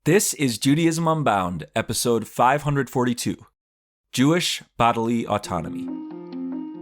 This is Judaism Unbound, episode 542, Jewish Bodily Autonomy.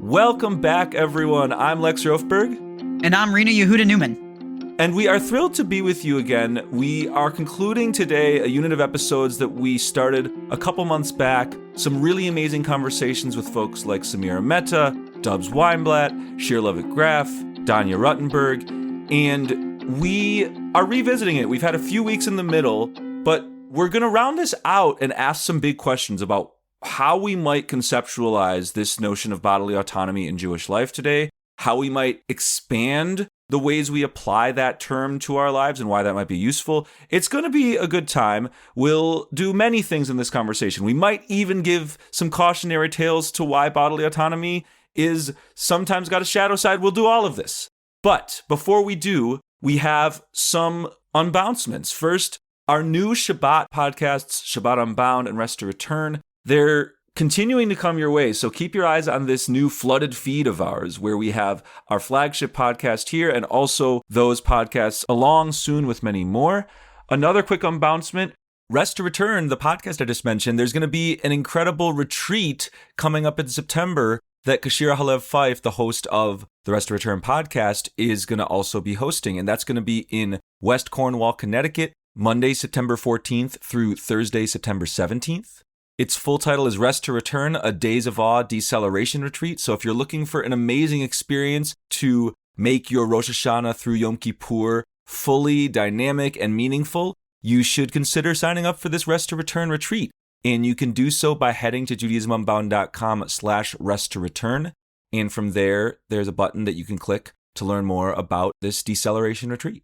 Welcome back, everyone. I'm Lex Rofeberg. And I'm Rena Yehuda Newman. And we are thrilled to be with you again. We are concluding today a unit of episodes that we started a couple months back. Some really amazing conversations with folks like Samira Mehta, Dubs Weinblatt, Shir Levitt Graf, Danya Ruttenberg, and we are revisiting it. We've had a few weeks in the middle, but we're going to round this out and ask some big questions about how we might conceptualize this notion of bodily autonomy in Jewish life today, how we might expand the ways we apply that term to our lives and why that might be useful. It's going to be a good time. We'll do many things in this conversation. We might even give some cautionary tales to why bodily autonomy is sometimes got a shadow side. We'll do all of this. But before we do, we have some unbouncements. First, our new Shabbat podcasts, Shabbat Unbound and Rest to Return, they're continuing to come your way. So keep your eyes on this new flooded feed of ours where we have our flagship podcast here and also those podcasts along soon with many more. Another quick unbouncement, Rest to Return, the podcast I just mentioned, there's going to be an incredible retreat coming up in September that Kashira Halev Fife, the host of the Rest to Return podcast, is going to also be hosting. And that's going to be in West Cornwall, Connecticut, Monday, September 14th through Thursday, September 17th. Its full title is Rest to Return, a Days of Awe Deceleration Retreat. So if you're looking for an amazing experience to make your Rosh Hashanah through Yom Kippur fully dynamic and meaningful, you should consider signing up for this Rest to Return retreat. And you can do so by heading to judaismunbound.com/rest to return. And from there, there's a button that you can click to learn more about this deceleration retreat.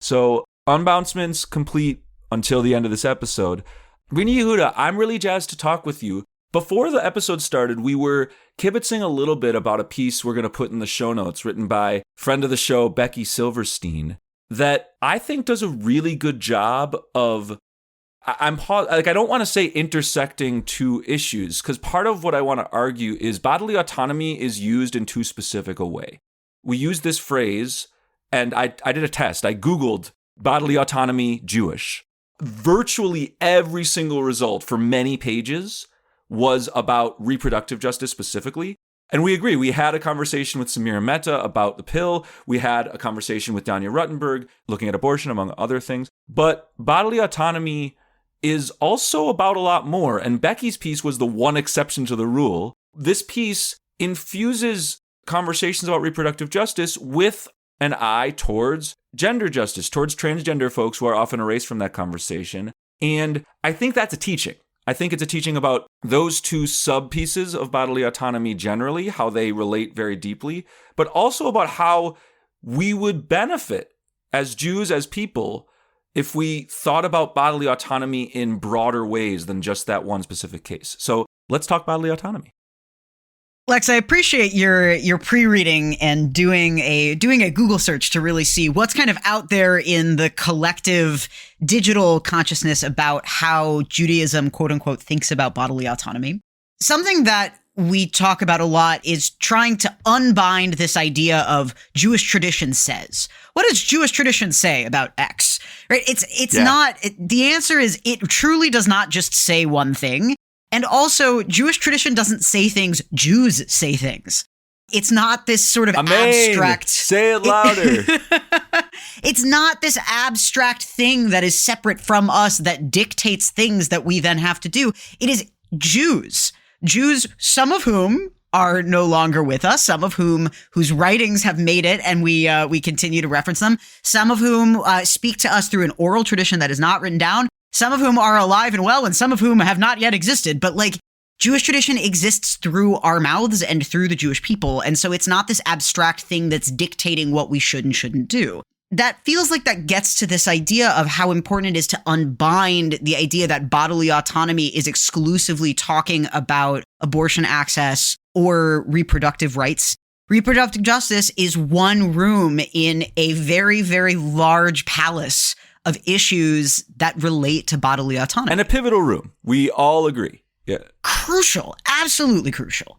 So unbouncements complete until the end of this episode. Rena Yehuda, I'm really jazzed to talk with you. Before the episode started, we were kibitzing a little bit about a piece we're going to put in the show notes written by friend of the show, Becky Silverstein, that I think does a really good job of, I don't want to say intersecting two issues, because part of what I want to argue is bodily autonomy is used in too specific a way. We use this phrase, and I did a test. I Googled bodily autonomy Jewish. Virtually every single result for many pages was about reproductive justice specifically. And we agree. We had a conversation with Samira Mehta about the pill. We had a conversation with Danya Ruttenberg looking at abortion, among other things. But bodily autonomy is also about a lot more. And Becky's piece was the one exception to the rule. This piece infuses conversations about reproductive justice with an eye towards gender justice, towards transgender folks who are often erased from that conversation. And I think that's a teaching. I think it's a teaching about those two sub-pieces of bodily autonomy generally, how they relate very deeply, but also about how we would benefit as Jews, as people, if we thought about bodily autonomy in broader ways than just that one specific case. So let's talk bodily autonomy. Lex, I appreciate your pre-reading and doing a Google search to really see what's kind of out there in the collective digital consciousness about how Judaism, quote unquote, thinks about bodily autonomy. Something that we talk about a lot is trying to unbind this idea of Jewish tradition says. What does Jewish tradition say about X? Right? The answer is it truly does not just say one thing. And also, Jewish tradition doesn't say things, Jews say things. It's not this sort of abstract... Say it louder. It's not this abstract thing that is separate from us that dictates things that we then have to do. It is Jews. Jews, some of whom are no longer with us, some of whose writings have made it and we continue to reference them, some of whom speak to us through an oral tradition that is not written down, some of whom are alive and well, and some of whom have not yet existed. But Jewish tradition exists through our mouths and through the Jewish people. And so it's not this abstract thing that's dictating what we should and shouldn't do. That feels like that gets to this idea of how important it is to unbind the idea that bodily autonomy is exclusively talking about abortion access or reproductive rights. Reproductive justice is one room in a very, very large palace of issues that relate to bodily autonomy. And a pivotal room. We all agree. Yeah. Crucial. Absolutely crucial.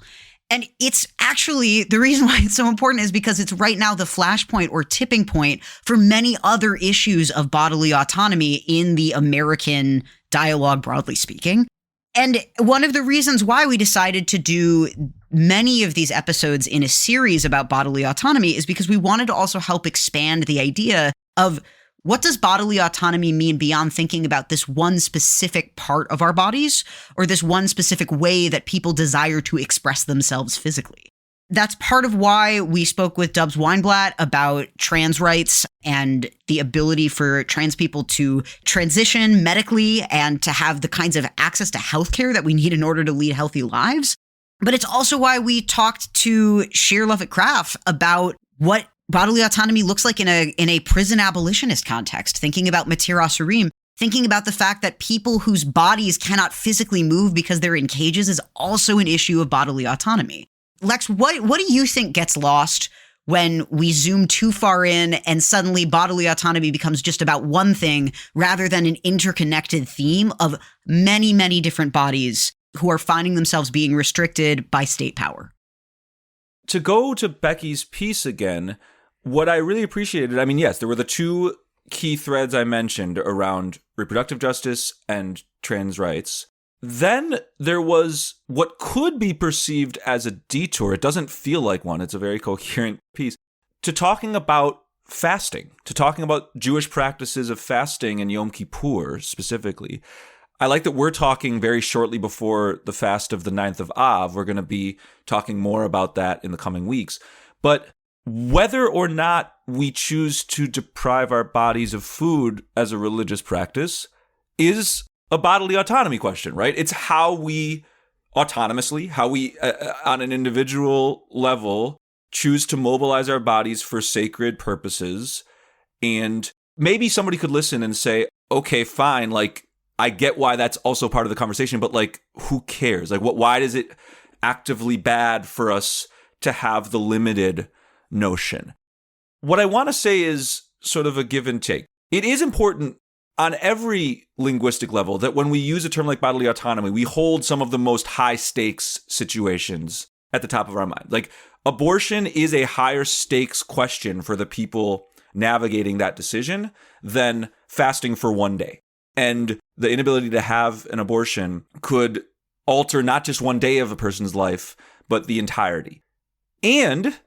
And it's actually, the reason why it's so important is because it's right now the flashpoint or tipping point for many other issues of bodily autonomy in the American dialogue, broadly speaking. And one of the reasons why we decided to do many of these episodes in a series about bodily autonomy is because we wanted to also help expand the idea of what does bodily autonomy mean beyond thinking about this one specific part of our bodies or this one specific way that people desire to express themselves physically. That's part of why we spoke with Dubs Weinblatt about trans rights and the ability for trans people to transition medically and to have the kinds of access to healthcare that we need in order to lead healthy lives. But it's also why we talked to Shir Lovett-Kraft about what bodily autonomy looks like in a prison abolitionist context, thinking about Matir Asurim, thinking about the fact that people whose bodies cannot physically move because they're in cages is also an issue of bodily autonomy. Lex, what do you think gets lost when we zoom too far in and suddenly bodily autonomy becomes just about one thing rather than an interconnected theme of many, many different bodies who are finding themselves being restricted by state power? To go to Becky's piece again, what I really appreciated, I mean, yes, there were the two key threads I mentioned around reproductive justice and trans rights. Then there was what could be perceived as a detour. It doesn't feel like one. It's a very coherent piece. To talking about fasting, to talking about Jewish practices of fasting and Yom Kippur specifically. I like that we're talking very shortly before the fast of the 9th of Av. We're going to be talking more about that in the coming weeks. But whether or not we choose to deprive our bodies of food as a religious practice is a bodily autonomy question, right? It's how we autonomously, how we, on an individual level, choose to mobilize our bodies for sacred purposes. And maybe somebody could listen and say, okay, fine, like, I get why that's also part of the conversation, but like, who cares? Like, why is it actively bad for us to have the limited notion? What I want to say is sort of a give and take. It is important on every linguistic level that when we use a term like bodily autonomy, we hold some of the most high stakes situations at the top of our mind. Like, abortion is a higher stakes question for the people navigating that decision than fasting for one day. And the inability to have an abortion could alter not just one day of a person's life, but the entirety. And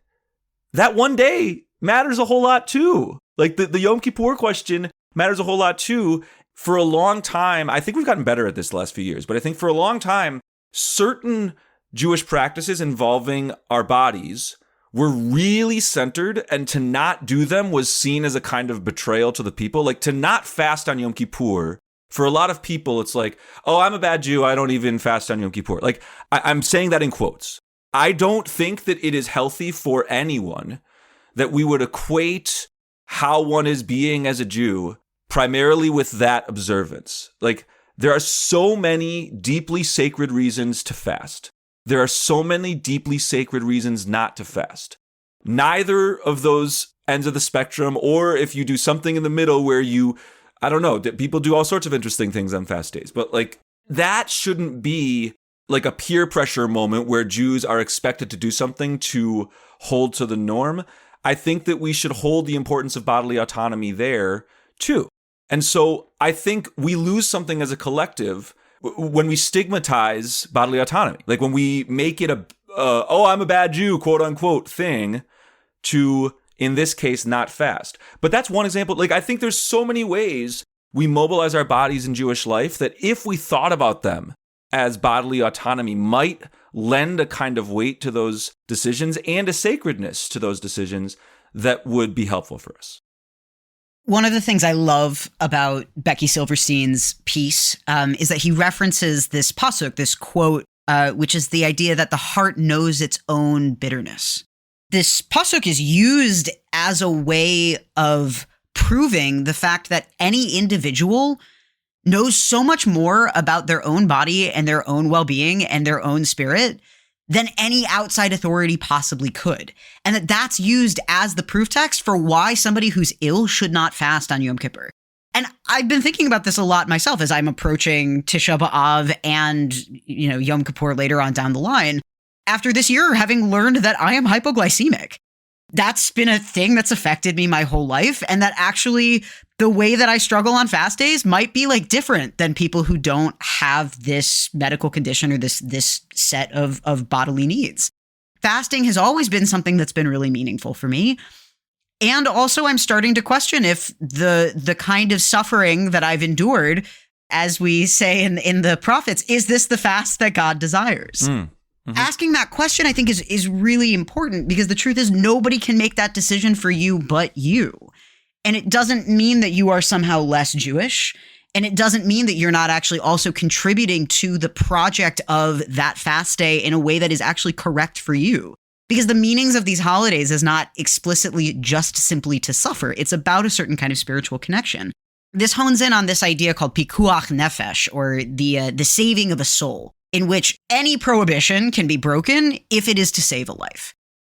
that one day matters a whole lot too. Like the Yom Kippur question matters a whole lot too. For a long time, I think we've gotten better at this the last few years, but I think for a long time, certain Jewish practices involving our bodies were really centered, and to not do them was seen as a kind of betrayal to the people. Like, to not fast on Yom Kippur, for a lot of people, it's like, oh, I'm a bad Jew, I don't even fast on Yom Kippur. Like, I'm saying that in quotes. I don't think that it is healthy for anyone that we would equate how one is being as a Jew primarily with that observance. Like, there are so many deeply sacred reasons to fast. There are so many deeply sacred reasons not to fast. Neither of those ends of the spectrum, or if you do something in the middle where you, I don't know, people do all sorts of interesting things on fast days, but like, that shouldn't be like a peer pressure moment where Jews are expected to do something to hold to the norm. I think that we should hold the importance of bodily autonomy there too. And so I think we lose something as a collective when we stigmatize bodily autonomy. Like, when we make it oh, I'm a bad Jew, quote unquote thing, to, in this case, not fast. But that's one example. Like, I think there's so many ways we mobilize our bodies in Jewish life that if we thought about them as bodily autonomy might lend a kind of weight to those decisions and a sacredness to those decisions that would be helpful for us. One of the things I love about Becky Silverstein's piece is that he references this pasuk, this quote, which is the idea that the heart knows its own bitterness. This pasuk is used as a way of proving the fact that any individual knows so much more about their own body and their own well-being and their own spirit than any outside authority possibly could. And that's used as the proof text for why somebody who's ill should not fast on Yom Kippur. And I've been thinking about this a lot myself as I'm approaching Tisha B'Av and, Yom Kippur later on down the line. after this year, having learned that I am hypoglycemic. That's been a thing that's affected me my whole life. And that actually the way that I struggle on fast days might be like different than people who don't have this medical condition or this set of bodily needs. Fasting has always been something that's been really meaningful for me. And also I'm starting to question if the kind of suffering that I've endured, as we say in the prophets, is this the fast that God desires? Mm-hmm. Asking that question, I think, is really important, because the truth is nobody can make that decision for you but you. And it doesn't mean that you are somehow less Jewish. And it doesn't mean that you're not actually also contributing to the project of that fast day in a way that is actually correct for you. Because the meanings of these holidays is not explicitly just simply to suffer. It's about a certain kind of spiritual connection. This hones in on this idea called pikuach nefesh, or the saving of a soul, in which any prohibition can be broken if it is to save a life.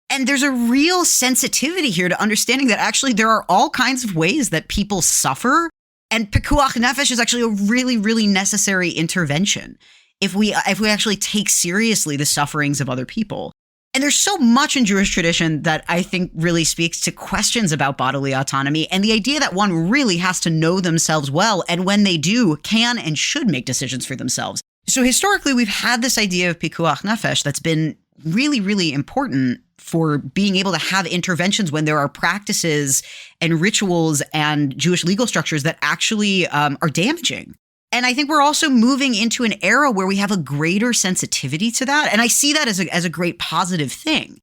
And there's a real sensitivity here to understanding that actually there are all kinds of ways that people suffer. And pikuach nefesh is actually a really, really necessary intervention if we actually take seriously the sufferings of other people. And there's so much in Jewish tradition that I think really speaks to questions about bodily autonomy and the idea that one really has to know themselves well, and when they do, can and should make decisions for themselves. So historically, we've had this idea of pikuach nefesh that's been really, really important for being able to have interventions when there are practices and rituals and Jewish legal structures that actually are damaging. And I think we're also moving into an era where we have a greater sensitivity to that. And I see that as a great positive thing.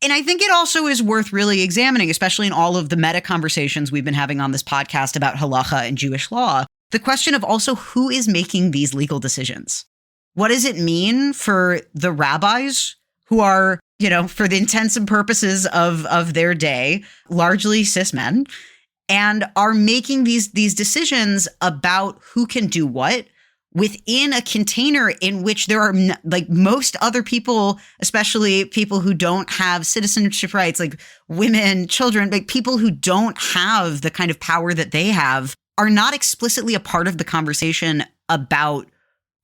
And I think it also is worth really examining, especially in all of the meta conversations we've been having on this podcast about halacha and Jewish law, the question of also who is making these legal decisions. What does it mean for the rabbis who are, for the intents and purposes of their day, largely cis men, and are making these decisions about who can do what within a container in which there are, like most other people, especially people who don't have citizenship rights, like women, children, like people who don't have the kind of power that they have, are not explicitly a part of the conversation about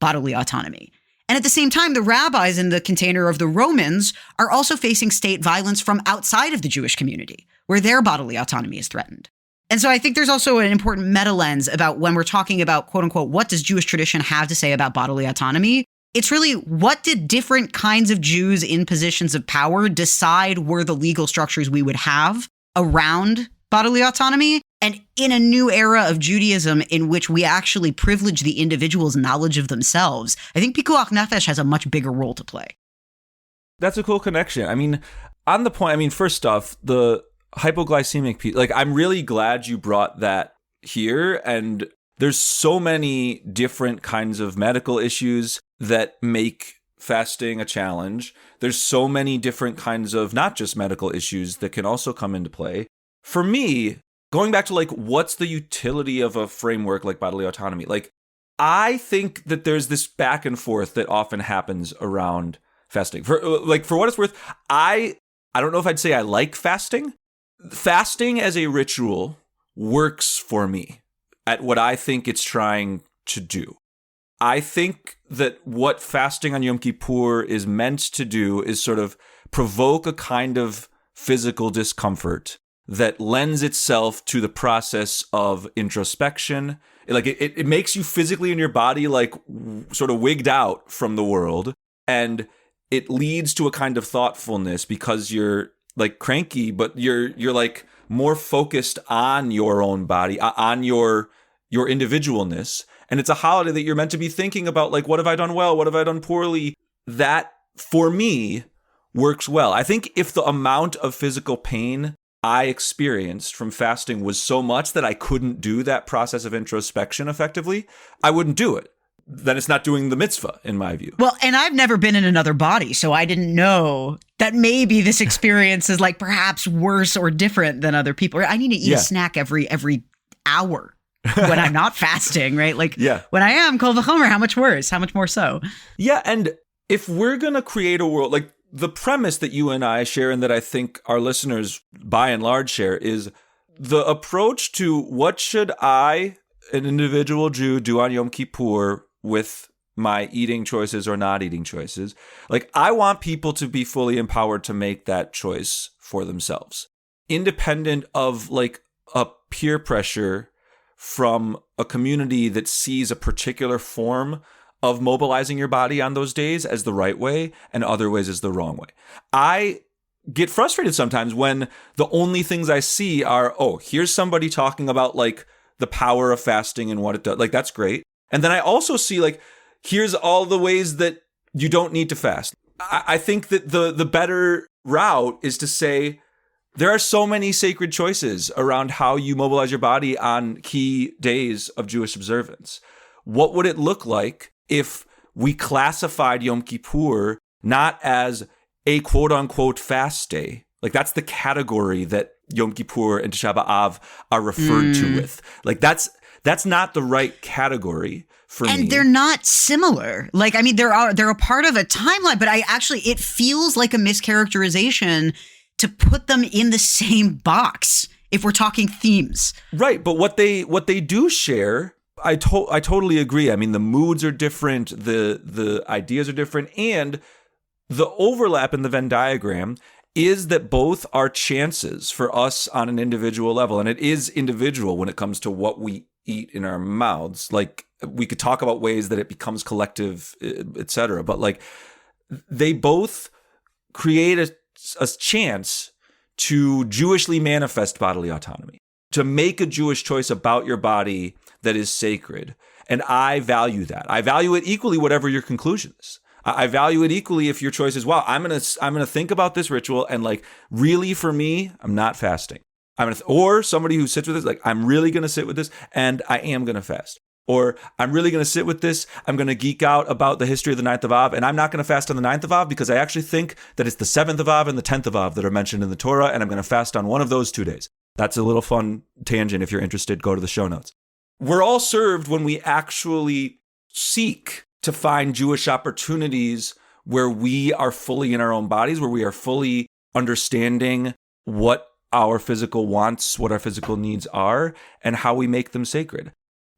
bodily autonomy. And at the same time, the rabbis in the container of the Romans are also facing state violence from outside of the Jewish community, where their bodily autonomy is threatened. And so I think there's also an important meta lens about when we're talking about, quote unquote, what does Jewish tradition have to say about bodily autonomy? It's really, what did different kinds of Jews in positions of power decide were the legal structures we would have around bodily autonomy? And in a new era of Judaism in which we actually privilege the individual's knowledge of themselves, I think pikuach nefesh has a much bigger role to play. That's a cool connection. I mean, on the point, first off, the hypoglycemic piece, I'm really glad you brought that here. And there's so many different kinds of medical issues that make fasting a challenge. There's so many different kinds of not just medical issues that can also come into play. For me, going back to what's the utility of a framework like bodily autonomy? I think that there's this back and forth that often happens around fasting. For what it's worth, I don't know if I'd say I like fasting. Fasting as a ritual works for me at what I think it's trying to do. I think that what fasting on Yom Kippur is meant to do is sort of provoke a kind of physical discomfort that lends itself to the process of introspection. It makes you physically in your body sort of wigged out from the world, and it leads to a kind of thoughtfulness because you're cranky, but you're more focused on your own body, on your individualness. And it's a holiday that you're meant to be thinking about, what have I done well? What have I done poorly? That, for me, works well. I think if the amount of physical pain I experienced from fasting was so much that I couldn't do that process of introspection effectively, I wouldn't do it. Then it's not doing the mitzvah, in my view. Well, and I've never been in another body, so I didn't know that maybe this experience is perhaps worse or different than other people. I need to eat a snack every hour when I'm not fasting, right? When I am, kol v'chomer, how much worse? How much more so? Yeah, and if we're going to create a world, the premise that you and I share and that I think our listeners by and large share is the approach to what should I, an individual Jew, do on Yom Kippur with my eating choices or not eating choices. Like, I want people to be fully empowered to make that choice for themselves, independent of like a peer pressure from a community that sees a particular form of mobilizing your body on those days as the right way and other ways as the wrong way. I get frustrated sometimes when the only things I see are, oh, here's somebody talking about like the power of fasting and what it does. Like, that's great. And then I also see like, here's all the ways that you don't need to fast. I think that the better route is to say, there are so many sacred choices around how you mobilize your body on key days of Jewish observance. What would it look like if we classified Yom Kippur not as a quote unquote fast day? Like, that's the category that Yom Kippur and Tisha B'Av are referred to with. Like, that's not the right category for me. And they're not similar. Like, I mean, they're a part of a timeline, but it feels like a mischaracterization to put them in the same box if we're talking themes. Right, but what they do share, I totally agree. I mean, the moods are different, the ideas are different, and the overlap in the Venn diagram is that both are chances for us on an individual level. And it is individual when it comes to what we eat in our mouths. Like, we could talk about ways that it becomes collective, et cetera. But like, they both create a chance to Jewishly manifest bodily autonomy, to make a Jewish choice about your body that is sacred. And I value that. I value it equally, whatever your conclusion is. I value it equally if your choice is, wow, I'm gonna think about this ritual, and like, really for me, I'm not fasting. Or somebody who sits with this, like, I'm really gonna sit with this, and I am gonna fast. Or I'm really gonna sit with this. I'm gonna geek out about the history of the 9th of Av, and I'm not gonna fast on the 9th of Av because I actually think that it's the 7th of Av and the 10th of Av that are mentioned in the Torah, and I'm gonna fast on one of those 2 days. That's a little fun tangent. If you're interested, go to the show notes. We're all served when we actually seek to find Jewish opportunities where we are fully in our own bodies, where we are fully understanding what our physical wants, what our physical needs are, and how we make them sacred.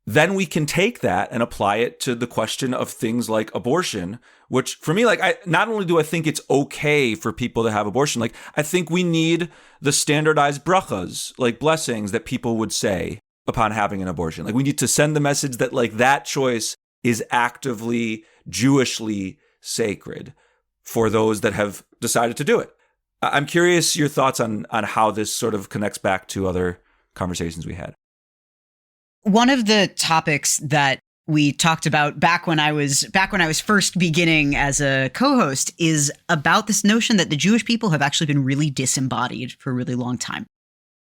Then we can take that and apply it to the question of things like abortion, which for me, like, not only do I think it's okay for people to have abortion, like, I think we need the standardized brachas, like blessings that people would say upon having an abortion. Like, we need to send the message that like that choice is actively Jewishly sacred for those that have decided to do it. I'm curious your thoughts on how this sort of connects back to other conversations we had. One of the topics that we talked about back when I was first beginning as a co-host is about this notion that the Jewish people have actually been really disembodied for a really long time.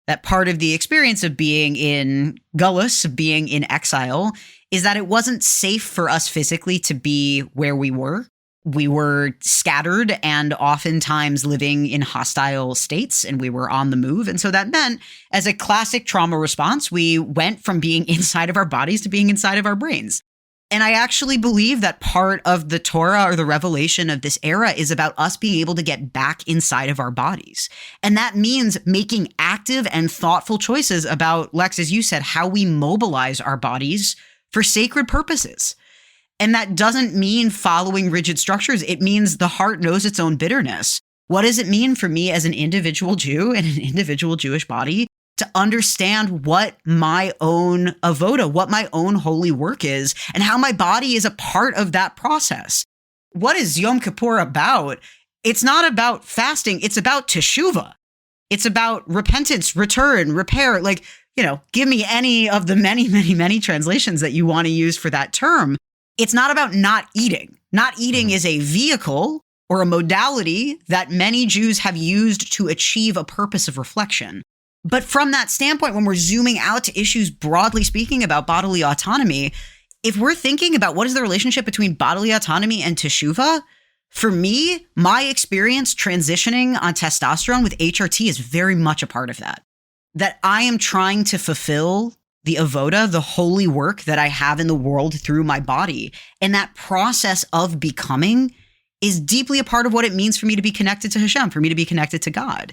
That part of the experience of being in Gullus, of being in exile, is that it wasn't safe for us physically to be where we were. We were scattered and oftentimes living in hostile states, and we were on the move. And so that meant, as a classic trauma response, we went from being inside of our bodies to being inside of our brains. And I actually believe that part of the Torah, or the revelation of this era, is about us being able to get back inside of our bodies. And that means making active and thoughtful choices about, Lex, as you said, how we mobilize our bodies for sacred purposes. And that doesn't mean following rigid structures. It means the heart knows its own bitterness. What does it mean for me as an individual Jew and an individual Jewish body to understand what my own avoda, what my own holy work is, and how my body is a part of that process? What is Yom Kippur about? It's not about fasting. It's about teshuvah. It's about repentance, return, repair. Like, give me any of the many, many, many translations that you want to use for that term. It's not about not eating. Not eating is a vehicle or a modality that many Jews have used to achieve a purpose of reflection. But from that standpoint, when we're zooming out to issues broadly speaking about bodily autonomy, if we're thinking about what is the relationship between bodily autonomy and teshuvah, for me, my experience transitioning on testosterone with HRT is very much a part of that. That I am trying to fulfill the avoda, the holy work that I have in the world through my body. And that process of becoming is deeply a part of what it means for me to be connected to Hashem, for me to be connected to God.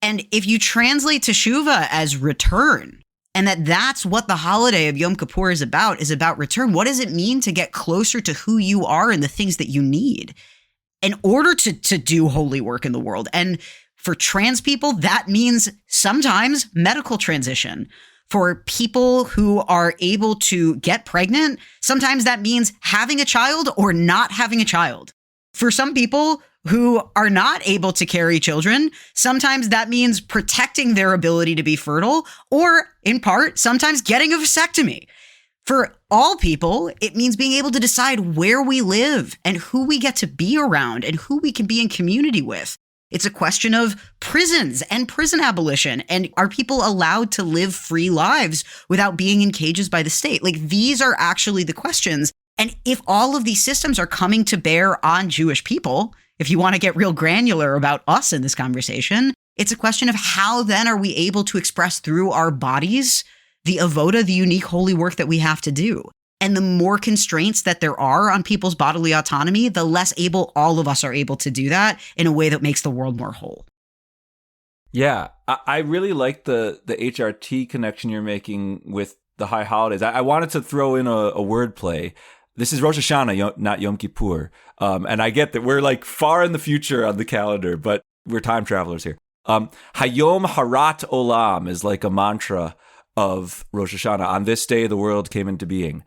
And if you translate teshuvah as return, And that's what the holiday of Yom Kippur is about return. What does it mean to get closer to who you are and the things that you need in order to do holy work in the world? And for trans people, that means sometimes medical transition. For people who are able to get pregnant, sometimes that means having a child or not having a child. For some people who are not able to carry children, sometimes that means protecting their ability to be fertile, or in part, sometimes getting a vasectomy. For all people, it means being able to decide where we live and who we get to be around and who we can be in community with. It's a question of prisons and prison abolition. And are people allowed to live free lives without being in cages by the state? Like, these are actually the questions. And if all of these systems are coming to bear on Jewish people, if you want to get real granular about us in this conversation, it's a question of how then are we able to express through our bodies the avoda, the unique holy work that we have to do. And the more constraints that there are on people's bodily autonomy, the less able all of us are able to do that in a way that makes the world more whole. Yeah, I really like the HRT connection you're making with the high holidays. I wanted to throw in a wordplay. This is Rosh Hashanah, not Yom Kippur. And I get that we're like far in the future on the calendar, but we're time travelers here. Hayom Harat Olam is like a mantra of Rosh Hashanah. On this day, the world came into being.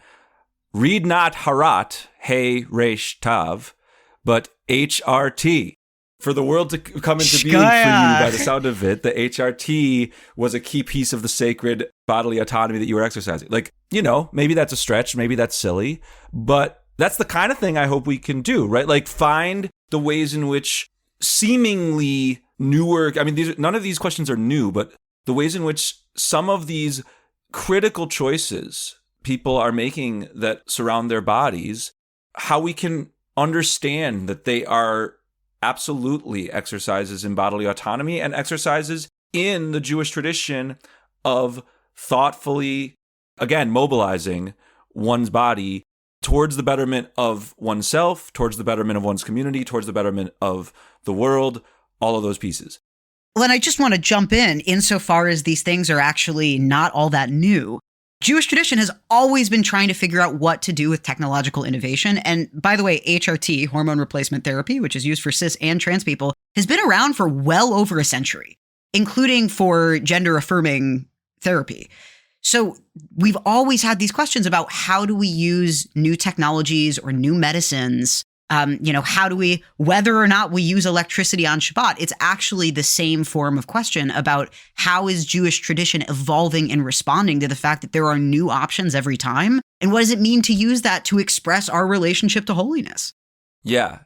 Read not Harat, Hey Resh Tav, but HRT. For the world to come into being for you by the sound of it, the HRT was a key piece of the sacred bodily autonomy that you were exercising. Like, you know, maybe that's a stretch, maybe that's silly, but that's the kind of thing I hope we can do, right? Like, find the ways in which seemingly newer, I mean, none of these questions are new, but the ways in which some of these critical choices people are making that surround their bodies, how we can understand that they are absolutely exercises in bodily autonomy and exercises in the Jewish tradition of thoughtfully, again, mobilizing one's body towards the betterment of oneself, towards the betterment of one's community, towards the betterment of the world, all of those pieces. Well, and I just want to jump in insofar as these things are actually not all that new. Jewish tradition has always been trying to figure out what to do with technological innovation. And by the way, HRT, hormone replacement therapy, which is used for cis and trans people, has been around for well over a century, including for gender affirming therapy. So we've always had these questions about how do we use new technologies or new medicines. How do we, whether or not we use electricity on Shabbat, it's actually the same form of question about how is Jewish tradition evolving and responding to the fact that there are new options every time? And what does it mean to use that to express our relationship to holiness? Yeah,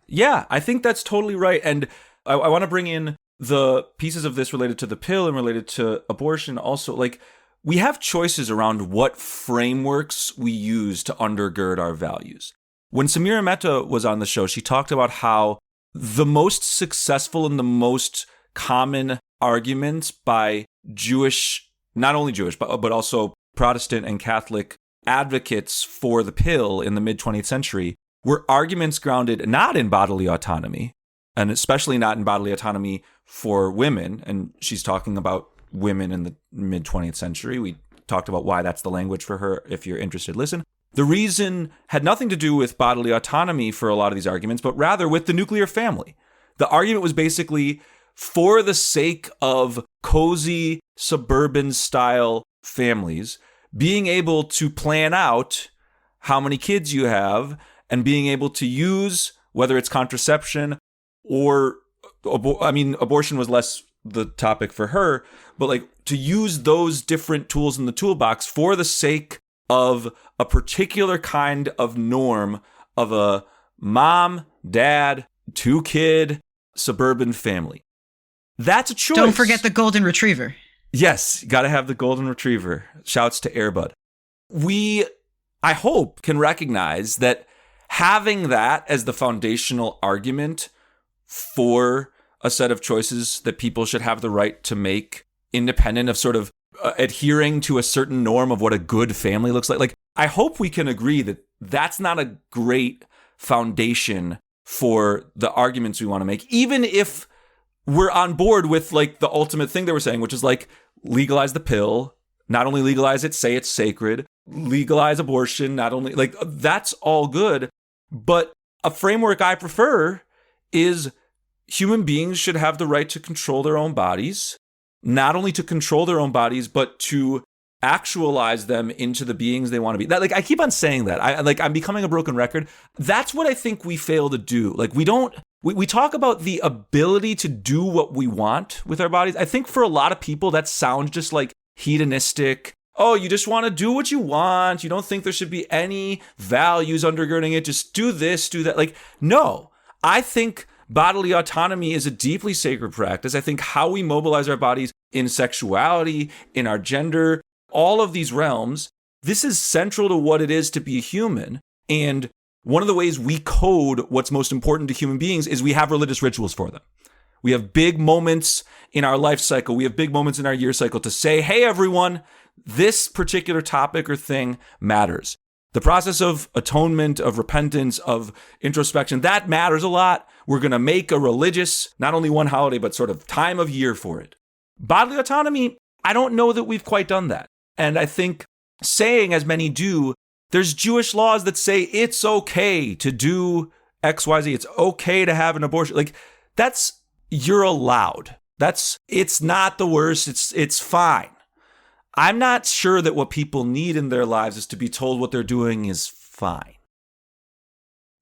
I think that's totally right. And I want to bring in the pieces of this related to the pill and related to abortion also. Like, we have choices around what frameworks we use to undergird our values. When Samira Mehta was on the show, she talked about how the most successful and the most common arguments by Jewish, not only Jewish, but also Protestant and Catholic advocates for the pill in the mid-20th century were arguments grounded not in bodily autonomy, and especially not in bodily autonomy for women. And she's talking about women in the mid-20th century. We talked about why that's the language for her. If you're interested, listen. The reason had nothing to do with bodily autonomy for a lot of these arguments, but rather with the nuclear family. The argument was basically for the sake of cozy suburban style families, being able to plan out how many kids you have and being able to use, whether it's contraception or, abortion was less the topic for her, but like to use those different tools in the toolbox for the sake of a particular kind of norm of a mom, dad, 2-kid suburban family. That's a choice. Don't forget the golden retriever. Yes, got to have the golden retriever. Shouts to Airbud. We, I hope, can recognize that having that as the foundational argument for a set of choices that people should have the right to make, independent of sort of adhering to a certain norm of what a good family looks like. Like, I hope we can agree that that's not a great foundation for the arguments we want to make, even if we're on board with like the ultimate thing they were saying, which is like legalize the pill, not only legalize it, say it's sacred, legalize abortion, not only, like, that's all good. But a framework I prefer is human beings should have the right to control their own bodies, not only to control their own bodies, but to actualize them into the beings they want to be. That, like, I keep on saying that. I'm becoming a broken record. That's what I think we fail to do. Like, we talk about the ability to do what we want with our bodies. I think for a lot of people that sounds just like hedonistic. Oh, you just want to do what you want. You don't think there should be any values undergirding it. Just do this, do that. Like, no, I think bodily autonomy is a deeply sacred practice. I think how we mobilize our bodies in sexuality, in our gender, all of these realms, this is central to what it is to be a human. And one of the ways we code what's most important to human beings is we have religious rituals for them. We have big moments in our life cycle. We have big moments in our year cycle to say, hey, everyone, this particular topic or thing matters. The process of atonement, of repentance, of introspection, that matters a lot. We're going to make a religious, not only one holiday, but sort of time of year for it. Bodily autonomy, I don't know that we've quite done that. And I think saying, as many do, there's Jewish laws that say it's okay to do X, Y, Z. It's okay to have an abortion. Like, you're allowed. It's not the worst. It's fine. I'm not sure that what people need in their lives is to be told what they're doing is fine.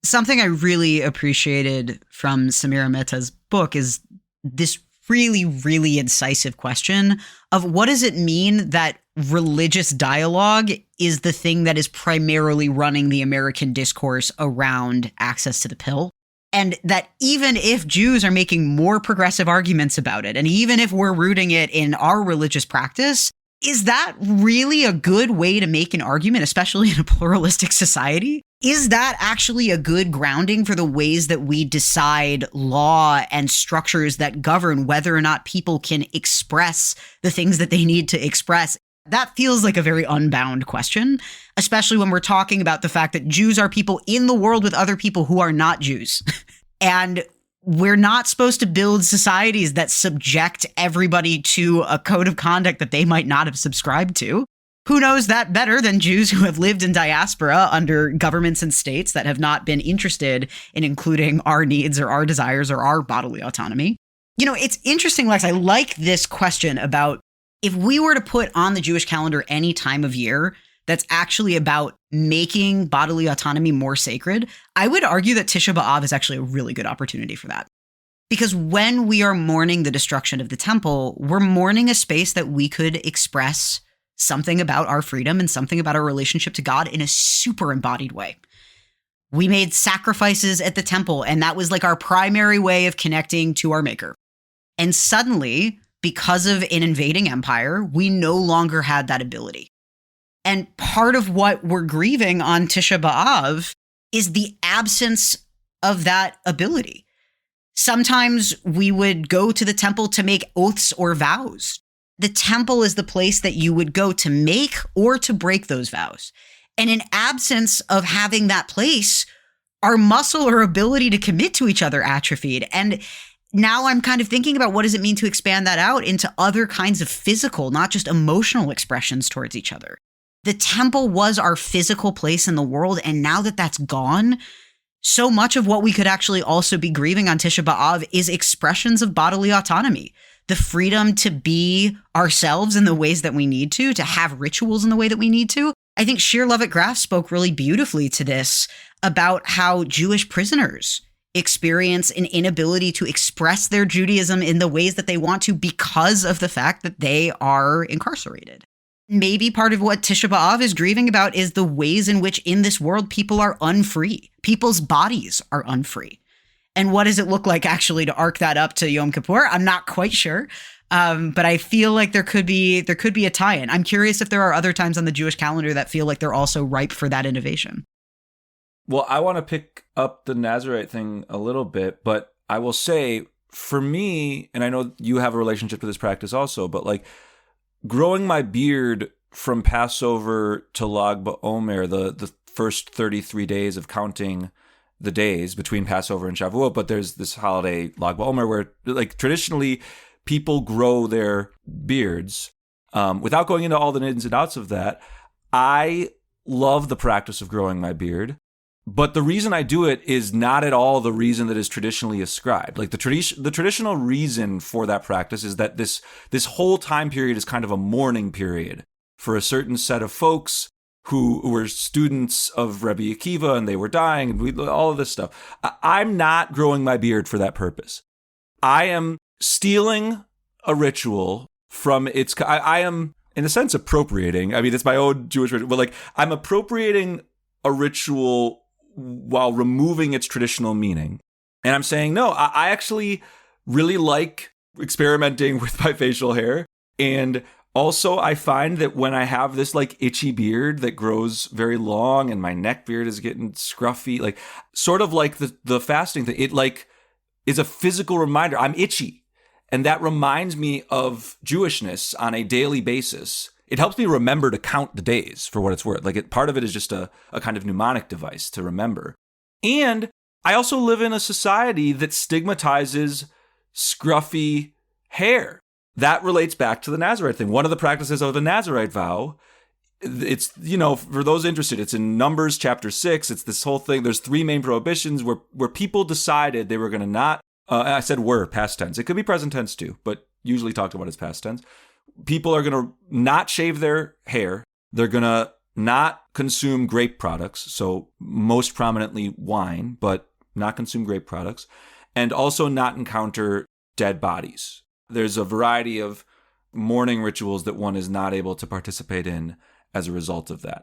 Something I really appreciated from Samira Mehta's book is this really, really incisive question of what does it mean that religious dialogue is the thing that is primarily running the American discourse around access to the pill? And that even if Jews are making more progressive arguments about it, and even if we're rooting it in our religious practice, is that really a good way to make an argument, especially in a pluralistic society? Is that actually a good grounding for the ways that we decide law and structures that govern whether or not people can express the things that they need to express? That feels like a very unbound question, especially when we're talking about the fact that Jews are people in the world with other people who are not Jews. And we're not supposed to build societies that subject everybody to a code of conduct that they might not have subscribed to. Who knows that better than Jews who have lived in diaspora under governments and states that have not been interested in including our needs or our desires or our bodily autonomy? You know, it's interesting, Lex. I like this question about if we were to put on the Jewish calendar any time of year that's actually about making bodily autonomy more sacred, I would argue that Tisha B'Av is actually a really good opportunity for that. Because when we are mourning the destruction of the temple, we're mourning a space that we could express something about our freedom and something about our relationship to God in a super embodied way. We made sacrifices at the temple, and that was like our primary way of connecting to our maker. And suddenly, because of an invading empire, we no longer had that ability. And part of what we're grieving on Tisha B'Av is the absence of that ability. Sometimes we would go to the temple to make oaths or vows. The temple is the place that you would go to make or to break those vows. And in absence of having that place, our muscle or ability to commit to each other atrophied. And now I'm kind of thinking about what does it mean to expand that out into other kinds of physical, not just emotional expressions towards each other. The temple was our physical place in the world, and now that that's gone, so much of what we could actually also be grieving on Tisha B'Av is expressions of bodily autonomy. The freedom to be ourselves in the ways that we need to have rituals in the way that we need to. I think Shir Lovett Graf spoke really beautifully to this about how Jewish prisoners experience an inability to express their Judaism in the ways that they want to because of the fact that they are incarcerated. Maybe part of what Tisha B'Av is grieving about is the ways in which in this world people are unfree. People's bodies are unfree. And what does it look like actually to arc that up to Yom Kippur? I'm not quite sure. But I feel like there could be a tie-in. I'm curious if there are other times on the Jewish calendar that feel like they're also ripe for that innovation. Well, I want to pick up the Nazarite thing a little bit, but I will say for me, and I know you have a relationship to this practice also, but like growing my beard from Passover to Lag BaOmer, the first 33 days of counting the days between Passover and Shavuot, but there's this holiday Lag BaOmer where like traditionally people grow their beards. Without going into all the ins and outs of that, I love the practice of growing my beard. But the reason I do it is not at all the reason that is traditionally ascribed. Like the traditional reason for that practice is that this whole time period is kind of a mourning period for a certain set of folks who were students of Rebbe Akiva and they were dying and all of this stuff. I'm not growing my beard for that purpose. I am stealing a ritual from its. I am, in a sense, appropriating. I mean, it's my own Jewish ritual, but like I'm appropriating a ritual while removing its traditional meaning. And I'm saying, no, I actually really like experimenting with my facial hair. And also, I find that when I have this like itchy beard that grows very long and my neck beard is getting scruffy, like sort of like the fasting thing, it like is a physical reminder. I'm itchy. And that reminds me of Jewishness on a daily basis. It helps me remember to count the days for what it's worth. Like part of it is just a kind of mnemonic device to remember. And I also live in a society that stigmatizes scruffy hair. That relates back to the Nazarite thing. One of the practices of the Nazarite vow, it's, for those interested, it's in Numbers chapter 6. It's this whole thing. There's 3 main prohibitions where people decided they were going to not, I said were, past tense. It could be present tense too, but usually talked about as past tense. People are going to not shave their hair. They're going to not consume grape products. So most prominently wine, but not consume grape products. And also not encounter dead bodies. There's a variety of mourning rituals that one is not able to participate in as a result of that.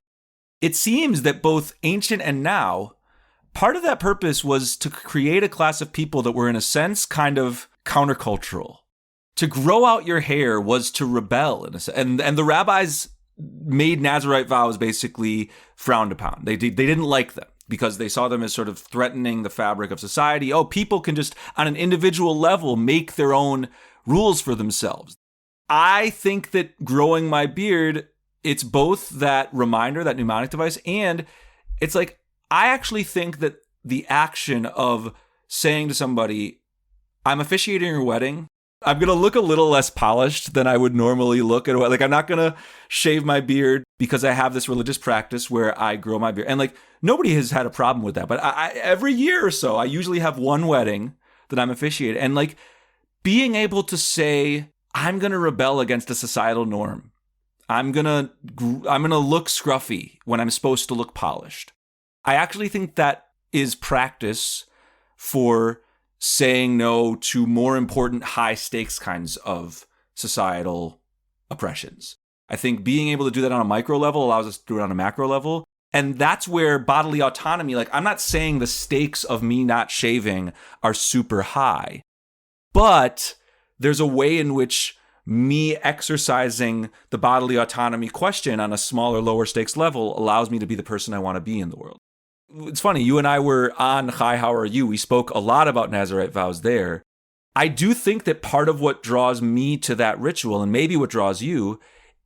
It seems that both ancient and now, part of that purpose was to create a class of people that were in a sense kind of countercultural. To grow out your hair was to rebel, and the rabbis made Nazarite vows basically frowned upon. They didn't like them because they saw them as sort of threatening the fabric of society. Oh, people can just, on an individual level, make their own rules for themselves. I think that growing my beard, it's both that reminder, that mnemonic device, and it's like, I actually think that the action of saying to somebody, I'm officiating your wedding, I'm going to look a little less polished than I would normally look at. Like, I'm not going to shave my beard because I have this religious practice where I grow my beard. And like, nobody has had a problem with that. But every year or so, I usually have one wedding that I'm officiating. And like, being able to say, I'm going to rebel against a societal norm. I'm going to look scruffy when I'm supposed to look polished. I actually think that is practice for saying no to more important high stakes kinds of societal oppressions. I think being able to do that on a micro level allows us to do it on a macro level. And that's where bodily autonomy, like I'm not saying the stakes of me not shaving are super high, but there's a way in which me exercising the bodily autonomy question on a smaller, lower stakes level allows me to be the person I want to be in the world. It's funny, you and I were on Hi, How Are You? We spoke a lot about Nazarite vows there. I do think that part of what draws me to that ritual, and maybe what draws you,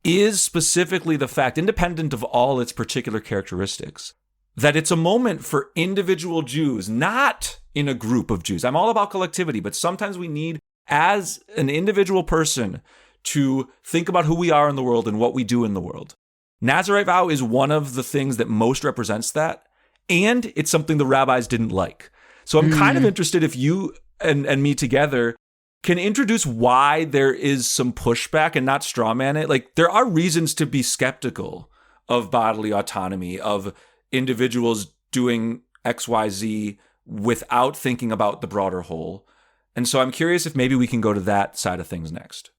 is specifically the fact, independent of all its particular characteristics, that it's a moment for individual Jews, not in a group of Jews. I'm all about collectivity, but sometimes we need, as an individual person, to think about who we are in the world and what we do in the world. Nazarite vow is one of the things that most represents that. And it's something the rabbis didn't like. So I'm kind of interested if you and me together can introduce why there is some pushback and not strawman it. Like, there are reasons to be skeptical of bodily autonomy, of individuals doing XYZ without thinking about the broader whole. And so I'm curious if maybe we can go to that side of things next.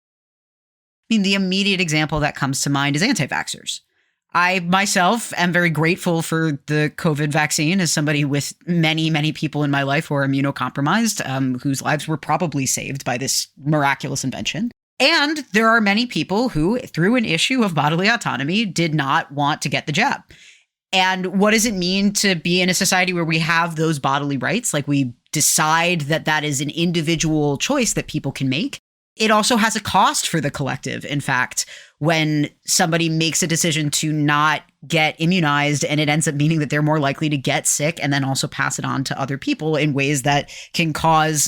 I mean, the immediate example that comes to mind is anti-vaxxers. I myself am very grateful for the COVID vaccine as somebody with many, many people in my life who are immunocompromised, whose lives were probably saved by this miraculous invention. And there are many people who, through an issue of bodily autonomy, did not want to get the jab. And what does it mean to be in a society where we have those bodily rights? Like, we decide that that is an individual choice that people can make. It also has a cost for the collective. In fact, when somebody makes a decision to not get immunized, and it ends up meaning that they're more likely to get sick and then also pass it on to other people in ways that can cause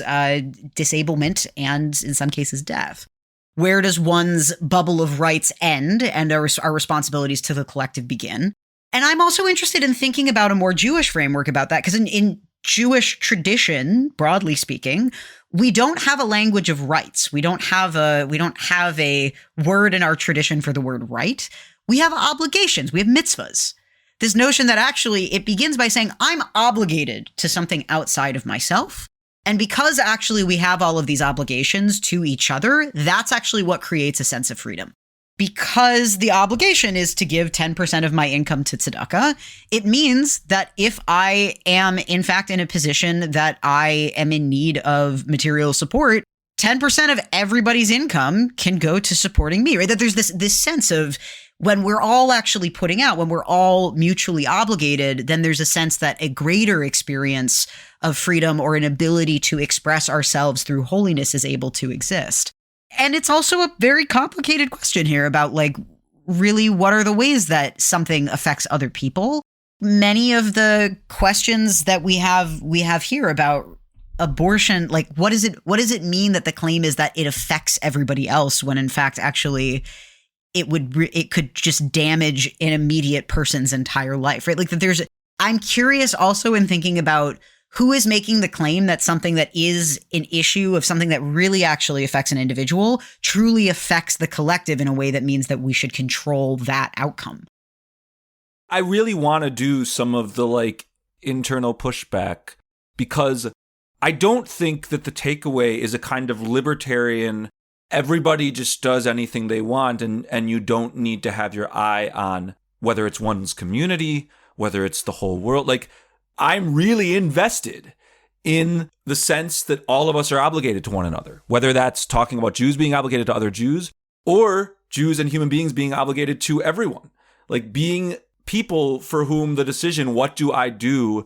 disablement and, in some cases, death. Where does one's bubble of rights end and our responsibilities to the collective begin? And I'm also interested in thinking about a more Jewish framework about that, because in Jewish tradition, broadly speaking, we don't have a language of rights. We don't have a word in our tradition for the word right. We have obligations. We have mitzvahs. This notion that actually it begins by saying, I'm obligated to something outside of myself. And because actually we have all of these obligations to each other, that's actually what creates a sense of freedom. Because the obligation is to give 10% of my income to tzedakah, it means that if I am in fact in a position that I am in need of material support, 10% of everybody's income can go to supporting me, right? That there's this sense of when we're all actually putting out, when we're all mutually obligated, then there's a sense that a greater experience of freedom or an ability to express ourselves through holiness is able to exist. And it's also a very complicated question here about, like, really what are the ways that something affects other people? Many of the questions that we have here about abortion, like what does it mean that the claim is that it affects everybody else when in fact actually it could just damage an immediate person's entire life, right? Like I'm curious also in thinking about who is making the claim that something that is an issue of something that really actually affects an individual truly affects the collective in a way that means that we should control that outcome. I really want to do some of the internal pushback, because I don't think that the takeaway is a kind of libertarian, everybody just does anything they want and you don't need to have your eye on whether it's one's community, whether it's the whole world. Like, I'm really invested in the sense that all of us are obligated to one another, whether that's talking about Jews being obligated to other Jews or Jews and human beings being obligated to everyone, like being people for whom the decision, what do I do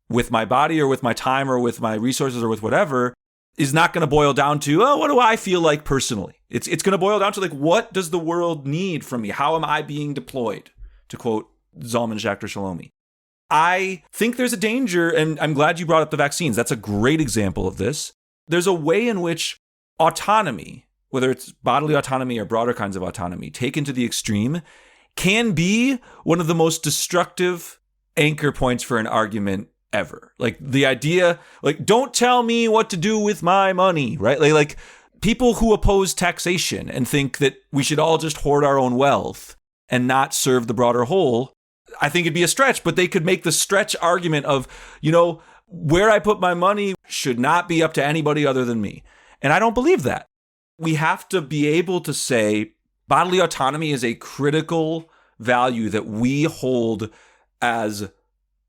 with my body or with my time or with my resources or with whatever, is not going to boil down to, oh, what do I feel like personally? It's going to boil down to, like, what does the world need from me? How am I being deployed? To quote Zalman Schachter Shalomi. I think there's a danger, and I'm glad you brought up the vaccines. That's a great example of this. There's a way in which autonomy, whether it's bodily autonomy or broader kinds of autonomy, taken to the extreme, can be one of the most destructive anchor points for an argument ever. Like the idea, like, don't tell me what to do with my money, right? Like people who oppose taxation and think that we should all just hoard our own wealth and not serve the broader whole, I think it'd be a stretch, but they could make the stretch argument of, where I put my money should not be up to anybody other than me. And I don't believe that. We have to be able to say bodily autonomy is a critical value that we hold as,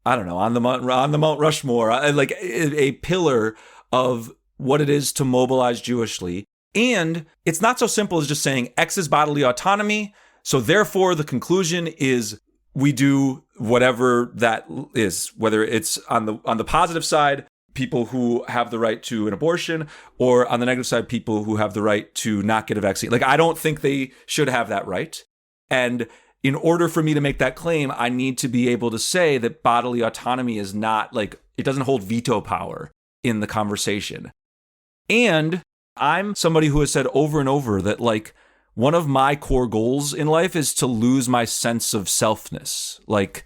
I don't know, on the Mount Rushmore, like a pillar of what it is to mobilize Jewishly. And it's not so simple as just saying X is bodily autonomy, so therefore the conclusion is we do whatever that is, whether it's on the positive side, people who have the right to an abortion, or on the negative side, people who have the right to not get a vaccine. Like, I don't think they should have that right. And in order for me to make that claim, I need to be able to say that bodily autonomy is not, like, it doesn't hold veto power in the conversation. And I'm somebody who has said over and over that, like, one of my core goals in life is to lose my sense of selfness. Like,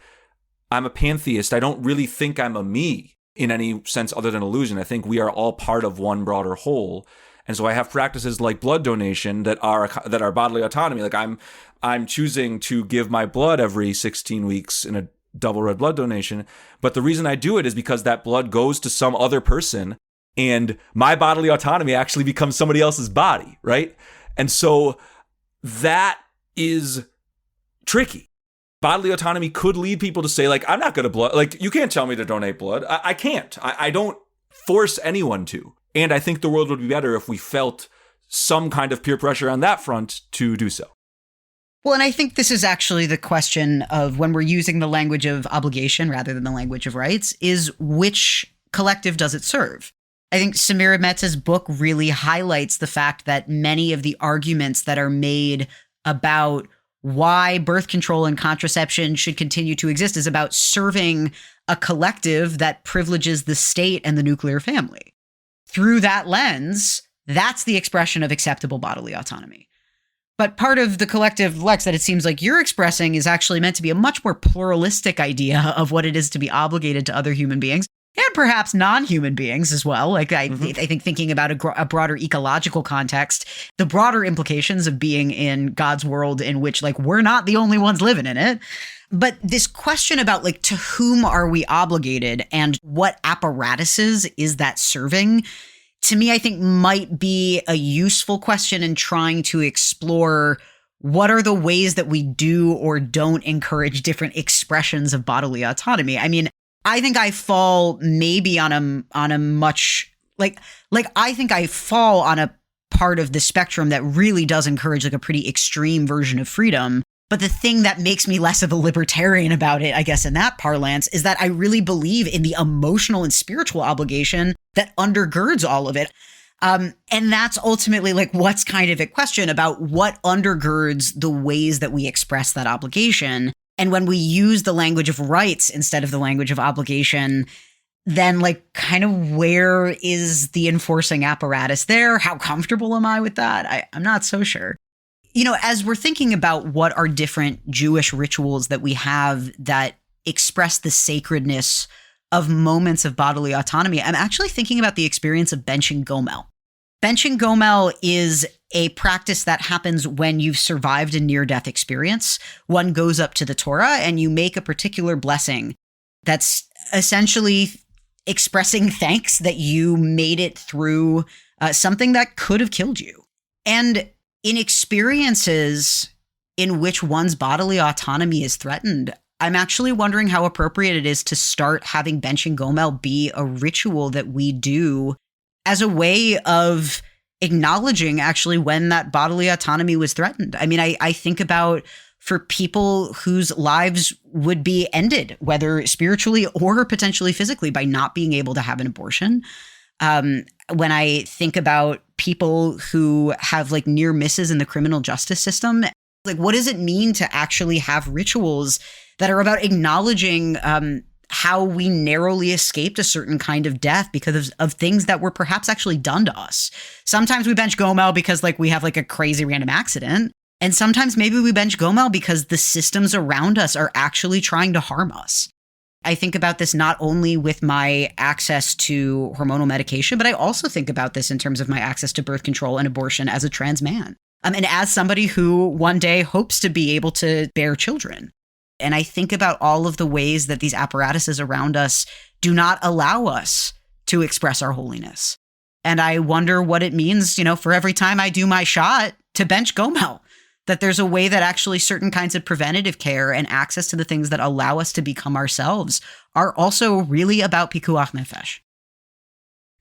I'm a pantheist. I don't really think I'm a me in any sense other than illusion. I think we are all part of one broader whole. And so I have practices like blood donation that are bodily autonomy. Like, I'm choosing to give my blood every 16 weeks in a double red blood donation. But the reason I do it is because that blood goes to some other person and my bodily autonomy actually becomes somebody else's body, right? And so that is tricky. Bodily autonomy could lead people to say, like, I'm not going to blood. Like, you can't tell me to donate blood. I can't. I don't force anyone to. And I think the world would be better if we felt some kind of peer pressure on that front to do so. Well, and I think this is actually the question of when we're using the language of obligation rather than the language of rights, is which collective does it serve? I think Samira Mehta's book really highlights the fact that many of the arguments that are made about why birth control and contraception should continue to exist is about serving a collective that privileges the state and the nuclear family. Through that lens, That's the expression of acceptable bodily autonomy. But part of the collective Lex that it seems like you're expressing is actually meant to be a much more pluralistic idea of what it is to be obligated to other human beings and perhaps non-human beings as well. Like I think thinking about a broader ecological context, the broader implications of being in God's world in which like we're not the only ones living in it. But this question about like to whom are we obligated and what apparatuses is that serving, to me, I think might be a useful question in trying to explore what are the ways that we do or don't encourage different expressions of bodily autonomy. I mean, I think I fall maybe on a much like I think I fall on a part of the spectrum that really does encourage like a pretty extreme version of freedom. But the thing that makes me less of a libertarian about it, I guess, in that parlance, is that I really believe in the emotional and spiritual obligation that undergirds all of it. And that's ultimately like what's kind of a question about what undergirds the ways that we express that obligation. And when we use the language of rights instead of the language of obligation, then like kind of where is the enforcing apparatus there? How comfortable am I with that? I'm not so sure. You know, as we're thinking about what are different Jewish rituals that we have that express the sacredness of moments of bodily autonomy, I'm actually thinking about the experience of benching gomel. Benching gomel is a practice that happens when you've survived a near-death experience. One goes up to the Torah and you make a particular blessing that's essentially expressing thanks that you made it through something that could have killed you. And in experiences in which one's bodily autonomy is threatened, I'm actually wondering how appropriate it is to start having benching gomel be a ritual that we do as a way of acknowledging actually when that bodily autonomy was threatened. I mean, I think about for people whose lives would be ended, whether spiritually or potentially physically, by not being able to have an abortion. When I think about people who have like near misses in the criminal justice system, like what does it mean to actually have rituals that are about acknowledging how we narrowly escaped a certain kind of death because of things that were perhaps actually done to us? Sometimes we bench gomel because like we have like a crazy random accident. And sometimes maybe we bench gomel because the systems around us are actually trying to harm us. I think about this not only with my access to hormonal medication, but I also think about this in terms of my access to birth control and abortion as a trans man. And as somebody who one day hopes to be able to bear children. And I think about all of the ways that these apparatuses around us do not allow us to express our holiness. And I wonder what it means, you know, for every time I do my shot to bench gomel, that there's a way that actually certain kinds of preventative care and access to the things that allow us to become ourselves are also really about pikuach nefesh.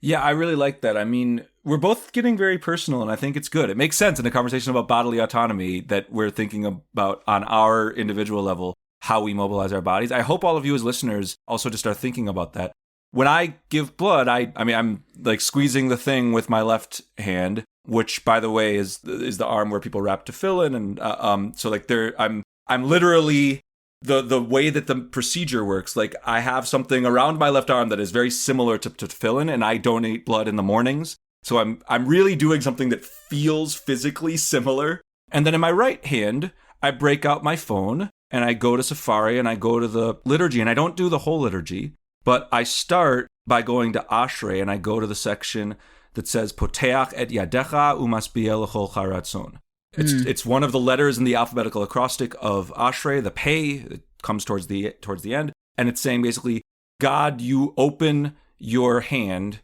Yeah, I really like that. I mean, we're both getting very personal, and I think it's good. It makes sense in a conversation about bodily autonomy that we're thinking about on our individual level, how we mobilize our bodies. I hope all of you as listeners also just start thinking about that. When I give blood, I mean, I'm like squeezing the thing with my left hand, which, by the way, is the arm where people wrap tefillin, and so like I'm literally the way that the procedure works. Like I have something around my left arm that is very similar to tefillin, and I donate blood in the mornings. So I'm really doing something that feels physically similar. And then in my right hand, I break out my phone and I go to Safari and I go to the liturgy, and I don't do the whole liturgy, but I start by going to Ashrei and I go to the section that says Poteach et yadecha umasbiel l'chol charatzon. It's one of the letters in the alphabetical acrostic of Ashrei, the Pei. It comes towards the end, and it's saying basically, God, you open your hand,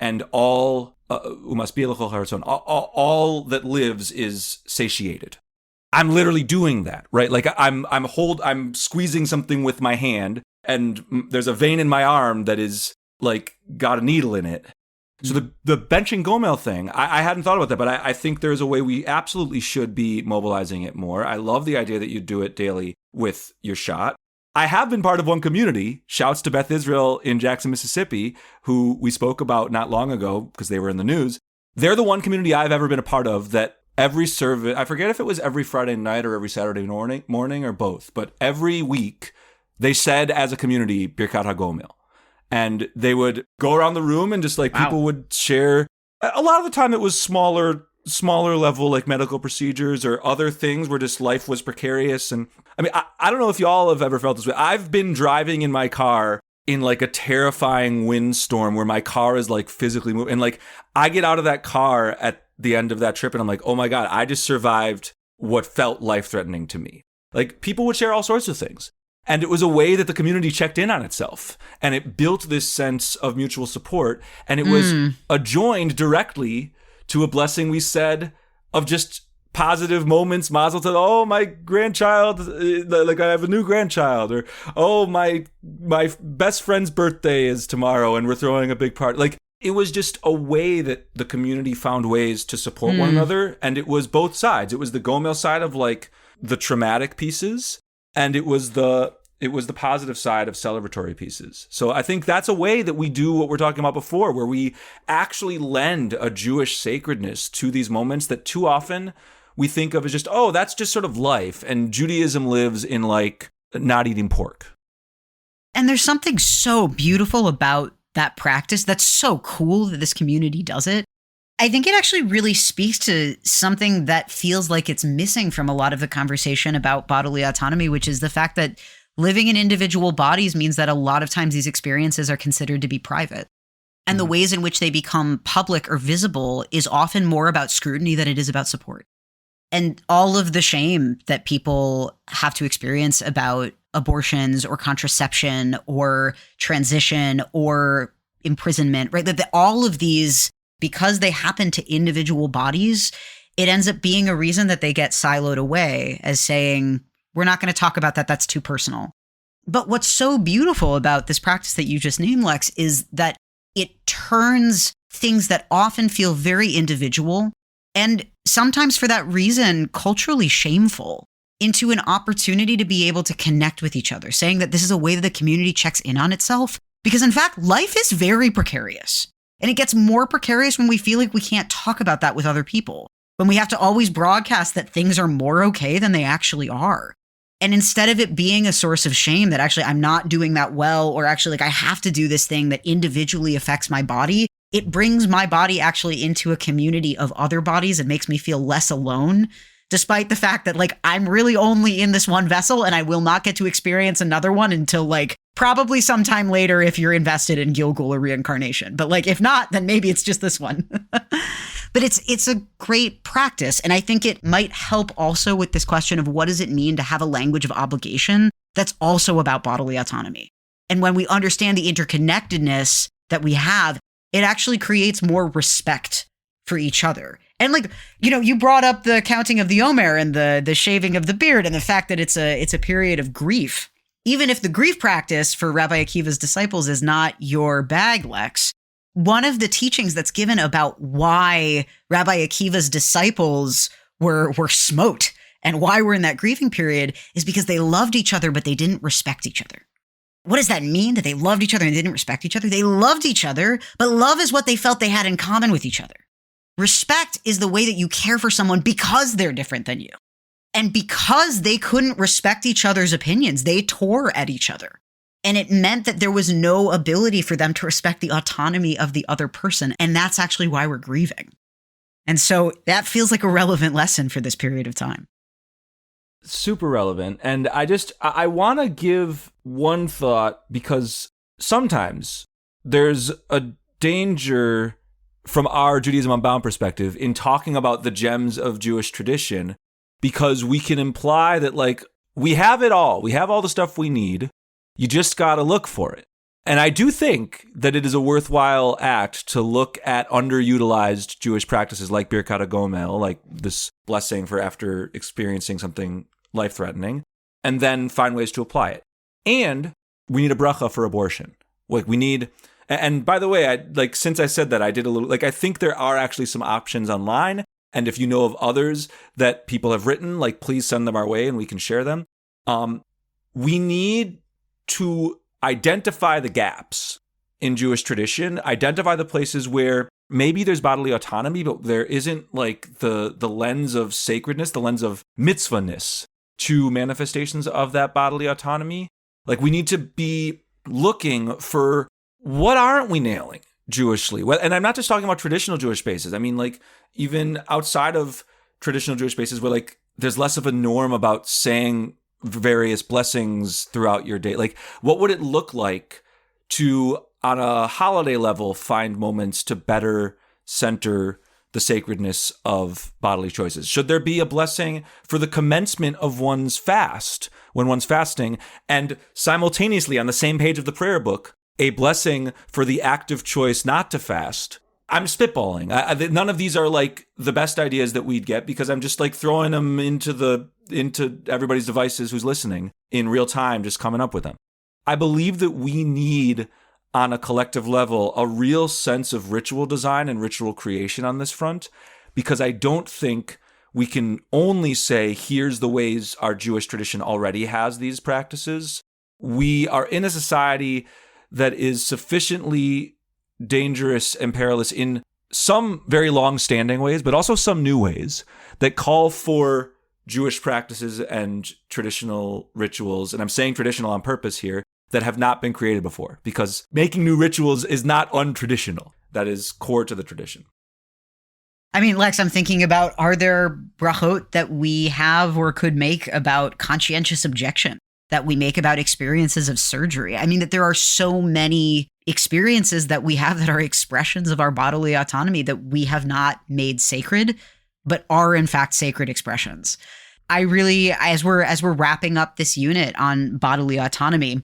and all umasbiel l'chol charatzon, all that lives is satiated. I'm literally doing that, right? Like I'm squeezing something with my hand, and there's a vein in my arm that is like got a needle in it. So the benching gomel thing, I hadn't thought about that, but I think there's a way we absolutely should be mobilizing it more. I love the idea that you do it daily with your shot. I have been part of one community, shouts to Beth Israel in Jackson, Mississippi, who we spoke about not long ago because they were in the news. They're the one community I've ever been a part of that every service, I forget if it was every Friday night or every Saturday morning or both, but every week they said as a community, Birkat HaGomel. And they would go around the room and just like people would share A lot of the time it was smaller level, like medical procedures or other things where just life was precarious. And I mean, I don't know if y'all have ever felt this way. I've been driving in my car in like a terrifying windstorm where my car is like physically moving. And like I get out of that car at the end of that trip and I'm like, oh my God, I just survived what felt life-threatening to me. Like people would share all sorts of things. And it was a way that the community checked in on itself. And it built this sense of mutual support. And it was adjoined directly to a blessing we said of just positive moments. Mazel tov, oh, my grandchild, like I have a new grandchild. Or, oh, my best friend's birthday is tomorrow and we're throwing a big party. Like it was just a way that the community found ways to support one another. And it was both sides. It was the Gomel side of like the traumatic pieces. And it was the positive side of celebratory pieces. So I think that's a way that we do what we're talking about before, where we actually lend a Jewish sacredness to these moments that too often we think of as just, oh, that's just sort of life. And Judaism lives in like not eating pork. And there's something so beautiful about that practice that's so cool that this community does it. I think it actually really speaks to something that feels like it's missing from a lot of the conversation about bodily autonomy, which is the fact that living in individual bodies means that a lot of times these experiences are considered to be private. And the ways in which they become public or visible is often more about scrutiny than it is about support. And all of the shame that people have to experience about abortions or contraception or transition or imprisonment, right? That all of these, because they happen to individual bodies, it ends up being a reason that they get siloed away as saying, we're not going to talk about that. That's too personal. But what's so beautiful about this practice that you just named, Lex, is that it turns things that often feel very individual and sometimes for that reason, culturally shameful, into an opportunity to be able to connect with each other, saying that this is a way that the community checks in on itself. Because in fact, life is very precarious. And it gets more precarious when we feel like we can't talk about that with other people, when we have to always broadcast that things are more okay than they actually are. And instead of it being a source of shame that actually I'm not doing that well, or actually like I have to do this thing that individually affects my body, it brings my body actually into a community of other bodies and makes me feel less alone, despite the fact that like I'm really only in this one vessel and I will not get to experience another one until like probably sometime later if you're invested in Gilgul or reincarnation. But like if not, then maybe it's just this one. But it's a great practice. And I think it might help also with this question of what does it mean to have a language of obligation that's also about bodily autonomy. And when we understand the interconnectedness that we have, it actually creates more respect for each other. And like, you know, you brought up the counting of the Omer and the shaving of the beard and the fact that it's a period of grief. Even if the grief practice for Rabbi Akiva's disciples is not your bag, Lex, one of the teachings that's given about why Rabbi Akiva's disciples were smote and why we're in that grieving period is because they loved each other, but they didn't respect each other. What does that mean, that they loved each other and didn't respect each other? They loved each other, but love is what they felt they had in common with each other. Respect is the way that you care for someone because they're different than you. And because they couldn't respect each other's opinions, they tore at each other. And it meant that there was no ability for them to respect the autonomy of the other person. And that's actually why we're grieving. And so that feels like a relevant lesson for this period of time. Super relevant. And I want to give one thought, because sometimes there's a danger from our Judaism Unbound perspective in talking about the gems of Jewish tradition, because we can imply that like we have it all. We have all the stuff we need. You just got to look for it. And I do think that it is a worthwhile act to look at underutilized Jewish practices like Birkat HaGomel, like this blessing for after experiencing something life-threatening, and then find ways to apply it. And we need a bracha for abortion. Like we need, and by the way, since I said that, I did a little, I think there are actually some options online. And if you know of others that people have written, please send them our way and we can share them. We need to identify the gaps in Jewish tradition, identify the places where maybe there's bodily autonomy, but there isn't the lens of sacredness, the lens of mitzvahness to manifestations of that bodily autonomy. We need to be looking for what aren't we nailing? Jewishly. Well, and I'm not just talking about traditional Jewish spaces. I mean, like, even outside of traditional Jewish spaces where, like, there's less of a norm about saying various blessings throughout your day. Like, what would it look like to, on a holiday level, find moments to better center the sacredness of bodily choices? Should there be a blessing for the commencement of one's fast when one's fasting, and simultaneously on the same page of the prayer book, a blessing for the active choice not to fast? I'm spitballing. None of these are like the best ideas that we'd get, because I'm just like throwing them into everybody's devices who's listening in real time, just coming up with them. I believe that we need, on a collective level, a real sense of ritual design and ritual creation on this front, because I don't think we can only say, here's the ways our Jewish tradition already has these practices. We are in a society that is sufficiently dangerous and perilous in some very long-standing ways, but also some new ways that call for Jewish practices and traditional rituals. And I'm saying traditional on purpose here, that have not been created before, because making new rituals is not untraditional. That is core to the tradition. I mean, Lex, I'm thinking about, are there brachot that we have or could make about conscientious objection, that we make about experiences of surgery? I mean, that there are so many experiences that we have that are expressions of our bodily autonomy that we have not made sacred, but are in fact sacred expressions. I really, as we're wrapping up this unit on bodily autonomy,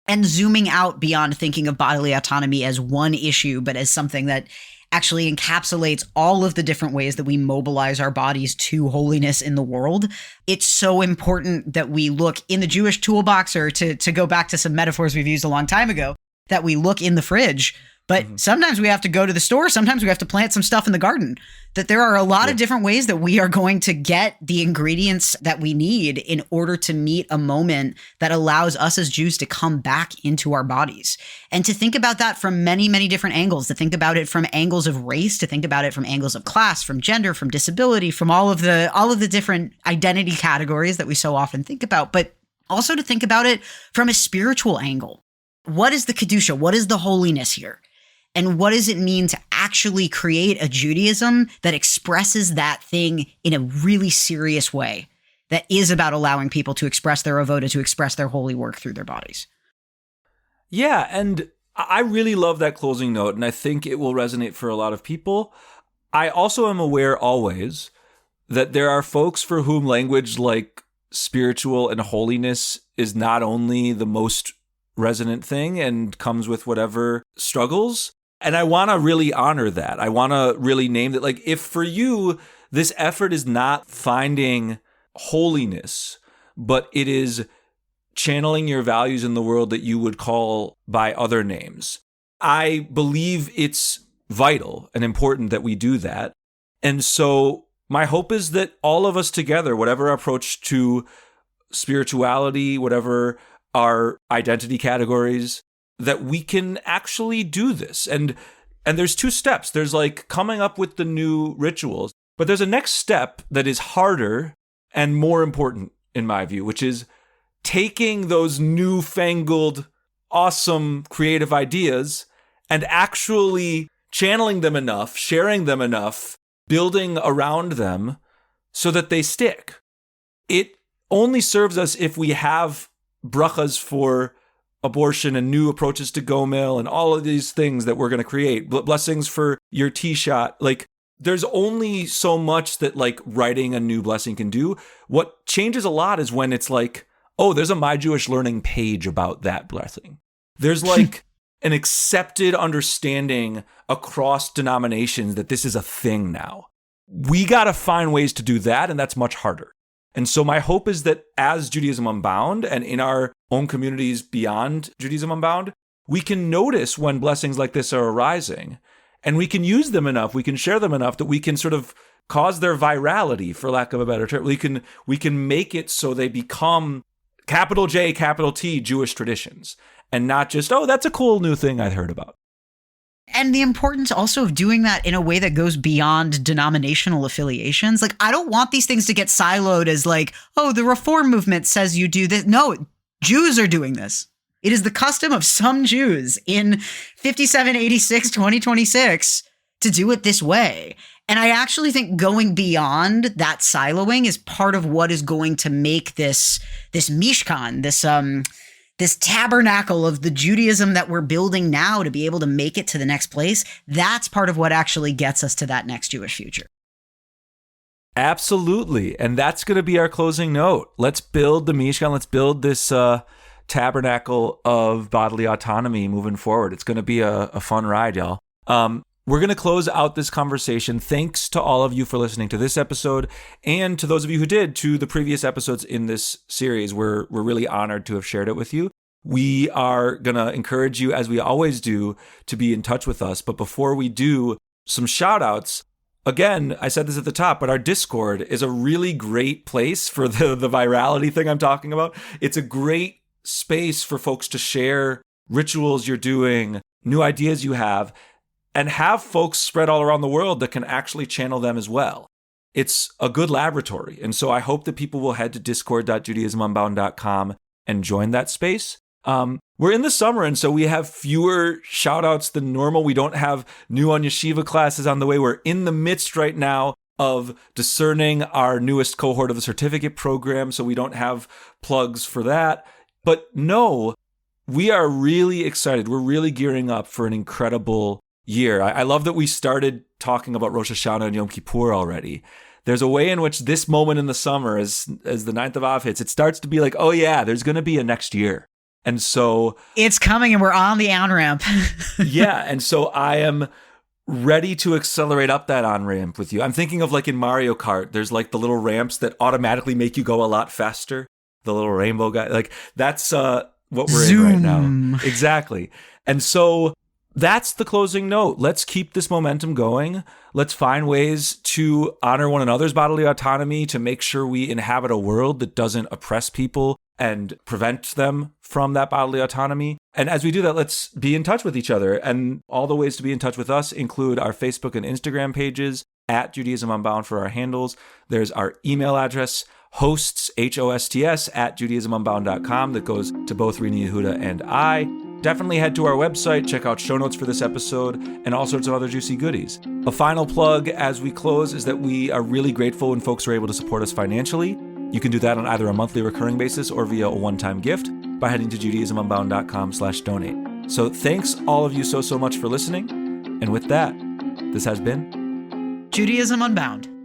and zooming out beyond thinking of bodily autonomy as one issue, but as something that actually encapsulates all of the different ways that we mobilize our bodies to holiness in the world, it's so important that we look in the Jewish toolbox, or to go back to some metaphors we've used a long time ago, that we look in the fridge. But sometimes we have to go to the store. Sometimes we have to plant some stuff in the garden. That there are a lot of different ways that we are going to get the ingredients that we need in order to meet a moment that allows us as Jews to come back into our bodies. And to think about that from many, many different angles, to think about it from angles of race, to think about it from angles of class, from gender, from disability, from all of the different identity categories that we so often think about, but also to think about it from a spiritual angle. What is the Kedusha? What is the holiness here? And what does it mean to actually create a Judaism that expresses that thing in a really serious way, that is about allowing people to express their avoda, to express their holy work through their bodies? Yeah, and I really love that closing note, and I think it will resonate for a lot of people. I also am aware always that there are folks for whom language like spiritual and holiness is not only the most resonant thing and comes with whatever struggles. And I want to really honor that. I want to really name that. Like, if for you, this effort is not finding holiness, but it is channeling your values in the world that you would call by other names, I believe it's vital and important that we do that. And so my hope is that all of us together, whatever our approach to spirituality, whatever our identity categories, that we can actually do this. And there's two steps. There's like coming up with the new rituals, but there's a next step that is harder and more important in my view, which is taking those newfangled, awesome, creative ideas and actually channeling them enough, sharing them enough, building around them so that they stick. It only serves us if we have brachas for abortion and new approaches to gomel and all of these things that we're going to create, blessings for your T-shot. Like, there's only so much that like writing a new blessing can do. What changes a lot is when it's like, oh, there's a My Jewish Learning page about that blessing. There's like an accepted understanding across denominations that this is a thing now. We got to find ways to do that, and that's much harder. And so my hope is that as Judaism Unbound and in our own communities beyond Judaism Unbound, we can notice when blessings like this are arising, and we can use them enough, we can share them enough that we can sort of cause their virality, for lack of a better term. We can make it so they become capital J, capital T Jewish traditions, and not just, oh, that's a cool new thing I heard about. And the importance also of doing that in a way that goes beyond denominational affiliations. Like, I don't want these things to get siloed as like, oh, the reform movement says you do this. No, Jews are doing this. It is the custom of some Jews in 5786, 2026 to do it this way. And I actually think going beyond that siloing is part of what is going to make this Mishkan, this tabernacle of the Judaism that we're building now to be able to make it to the next place. That's part of what actually gets us to that next Jewish future. Absolutely. And that's going to be our closing note. Let's build the Mishkan. Let's build this tabernacle of bodily autonomy moving forward. It's going to be a fun ride, y'all. We're going to close out this conversation. Thanks to all of you for listening to this episode, and to those of you who did to the previous episodes in this series. We're really honored to have shared it with you. We are going to encourage you, as we always do, to be in touch with us. But before we do, some shout outs. Again, I said this at the top, but our Discord is a really great place for the virality thing I'm talking about. It's a great space for folks to share rituals you're doing, new ideas you have, and have folks spread all around the world that can actually channel them as well. It's a good laboratory. And so I hope that people will head to discord.judaismunbound.com and join that space. We're in the summer, and so we have fewer shout outs than normal. We don't have new on yeshiva classes on the way. We're in the midst right now of discerning our newest cohort of the certificate program, so we don't have plugs for that. But no, we are really excited. We're really gearing up for an incredible year. I love that we started talking about Rosh Hashanah and Yom Kippur already. There's a way in which this moment in the summer, as the 9th of Av hits, it starts to be like, oh yeah, there's going to be a next year. And so it's coming and we're on the on-ramp. Yeah. And so I am ready to accelerate up that on-ramp with you. I'm thinking of like in Mario Kart, there's like the little ramps that automatically make you go a lot faster. The little rainbow guy, like that's what we're in right now. Exactly. And so that's the closing note. Let's keep this momentum going. Let's find ways to honor one another's bodily autonomy, to make sure we inhabit a world that doesn't oppress people and prevent them from that bodily autonomy. And as we do that, let's be in touch with each other. And all the ways to be in touch with us include our Facebook and Instagram pages, at Judaism Unbound for our handles. There's our email address, hosts, HOSTS, at JudaismUnbound.com, that goes to both Rena Yehuda and I. Definitely head to our website, check out show notes for this episode, and all sorts of other juicy goodies. A final plug as we close is that we are really grateful when folks are able to support us financially. You can do that on either a monthly recurring basis or via a one-time gift by heading to JudaismUnbound.com/donate. So thanks all of you so much for listening. And with that, this has been Judaism Unbound.